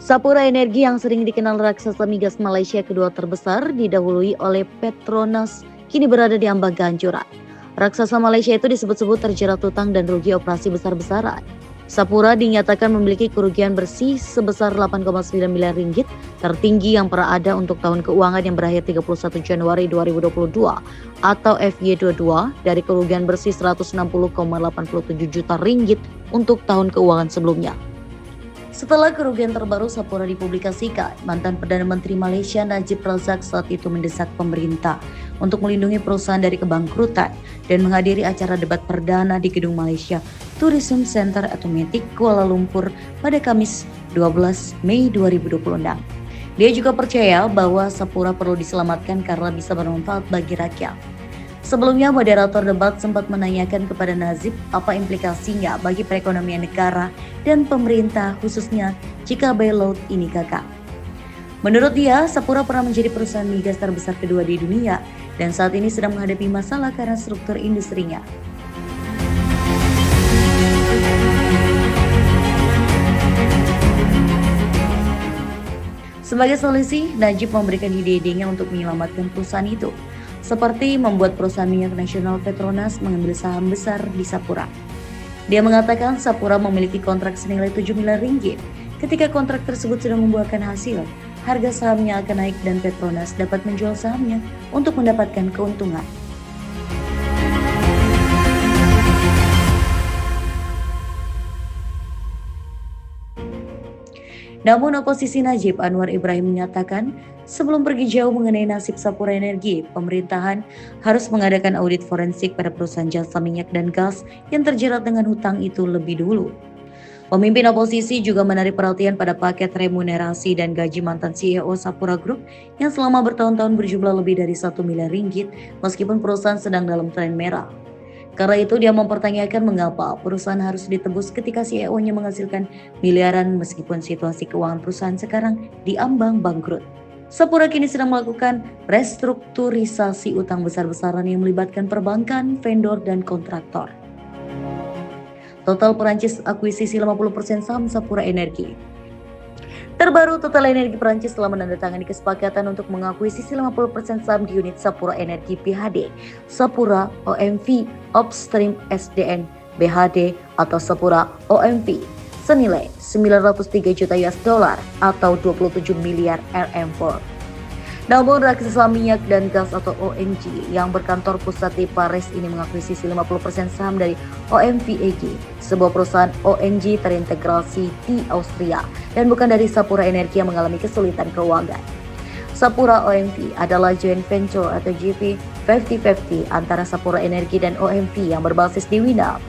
Sapura Energi yang sering dikenal raksasa migas Malaysia kedua terbesar didahului oleh Petronas kini berada di ambang kehancuran. Raksasa Malaysia itu disebut-sebut terjerat hutang dan rugi operasi besar-besaran. Sapura dinyatakan memiliki kerugian bersih sebesar 8,9 miliar ringgit, tertinggi yang pernah ada untuk tahun keuangan yang berakhir 31 Januari 2022 atau FY22 dari kerugian bersih 160,87 juta ringgit untuk tahun keuangan sebelumnya. Setelah kerugian terbaru Sapura dipublikasikan, mantan Perdana Menteri Malaysia Najib Razak saat itu mendesak pemerintah untuk melindungi perusahaan dari kebangkrutan dan menghadiri acara debat perdana di Gedung Malaysia Tourism Center Automatic Kuala Lumpur pada Kamis 12 Mei 2026. Dia juga percaya bahwa Sapura perlu diselamatkan karena bisa bermanfaat bagi rakyat. Sebelumnya, moderator debat sempat menanyakan kepada Najib apa implikasinya bagi perekonomian negara dan pemerintah khususnya jika bailout ini gagal. Menurut dia, Sapura pernah menjadi perusahaan migas terbesar kedua di dunia dan saat ini sedang menghadapi masalah karena struktur industrinya. Sebagai solusi, Najib memberikan ide-idenya untuk menyelamatkan perusahaan itu, seperti membuat perusahaan minyak nasional Petronas mengambil saham besar di Sapura. Dia mengatakan Sapura memiliki kontrak senilai 7 miliar ringgit. Ketika kontrak tersebut sudah membuahkan hasil, harga sahamnya akan naik dan Petronas dapat menjual sahamnya untuk mendapatkan keuntungan. Namun oposisi Najib, Anwar Ibrahim menyatakan sebelum pergi jauh mengenai nasib Sapura Energi, pemerintahan harus mengadakan audit forensik pada perusahaan jasa minyak dan gas yang terjerat dengan hutang itu lebih dulu. Pemimpin oposisi juga menarik perhatian pada paket remunerasi dan gaji mantan CEO Sapura Group yang selama bertahun-tahun berjumlah lebih dari 1 miliar ringgit meskipun perusahaan sedang dalam tren merah. Karena itu dia mempertanyakan mengapa perusahaan harus ditebus ketika CEO-nya menghasilkan miliaran meskipun situasi keuangan perusahaan sekarang diambang bangkrut. Sapura kini sedang melakukan restrukturisasi utang besar-besaran yang melibatkan perbankan, vendor, dan kontraktor. Total Perancis akuisisi 50% saham Sapura Energi. Terbaru, Total Energi Perancis telah menandatangani kesepakatan untuk mengakuisisi 50% saham di unit Sapura Energi PHD, Sapura OMV Upstream SDN BHD atau Sapura OMV senilai 903 juta US dollar atau 27 miliar RM4. Namun raksasa minyak dan gas atau ONG yang berkantor pusat di Paris ini mengakuisisi 50% saham dari OMV AG, sebuah perusahaan ONG terintegrasi di Austria dan bukan dari Sapura Energi yang mengalami kesulitan keuangan. Sapura OMV adalah joint venture atau JV 50-50 antara Sapura Energi dan OMV yang berbasis di Wina.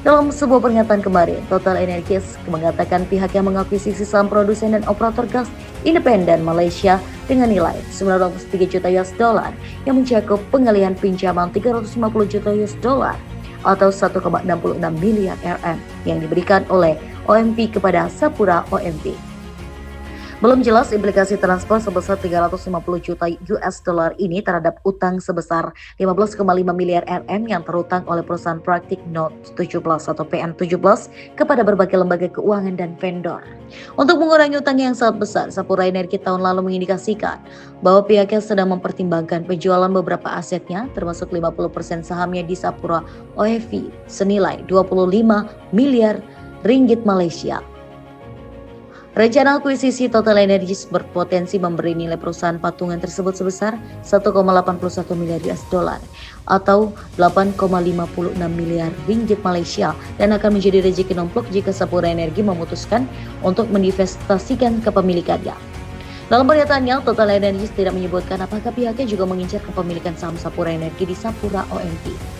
Dalam sebuah pernyataan kemarin, Total Energies mengatakan pihak yang mengakuisisi saham produsen dan operator gas independen Malaysia dengan nilai 903 juta US dollar yang mencakup pengalihan pinjaman 350 juta US dollar atau 1,66 miliar RM yang diberikan oleh OMV kepada Sapura OMV. Belum jelas implikasi transfer sebesar 350 juta US dollar ini terhadap utang sebesar 15,5 miliar RM yang terutang oleh perusahaan Praktik Note 17 atau PN17 kepada berbagai lembaga keuangan dan vendor. Untuk mengurangi utang yang sangat besar, Sapura Energi tahun lalu mengindikasikan bahwa pihaknya sedang mempertimbangkan penjualan beberapa asetnya termasuk 50% sahamnya di Sapura OMV senilai 25 miliar ringgit Malaysia. Rencana akuisisi Total Energies berpotensi memberi nilai perusahaan patungan tersebut sebesar 1,81 miliar US dollar atau 8,56 miliar ringgit Malaysia dan akan menjadi rezeki nomplok jika Sapura Energi memutuskan untuk menginvestasikan kepemilikannya. Dalam pernyataannya, Total Energies tidak menyebutkan apakah pihaknya juga mengincar kepemilikan saham Sapura Energi di Sapura OMV.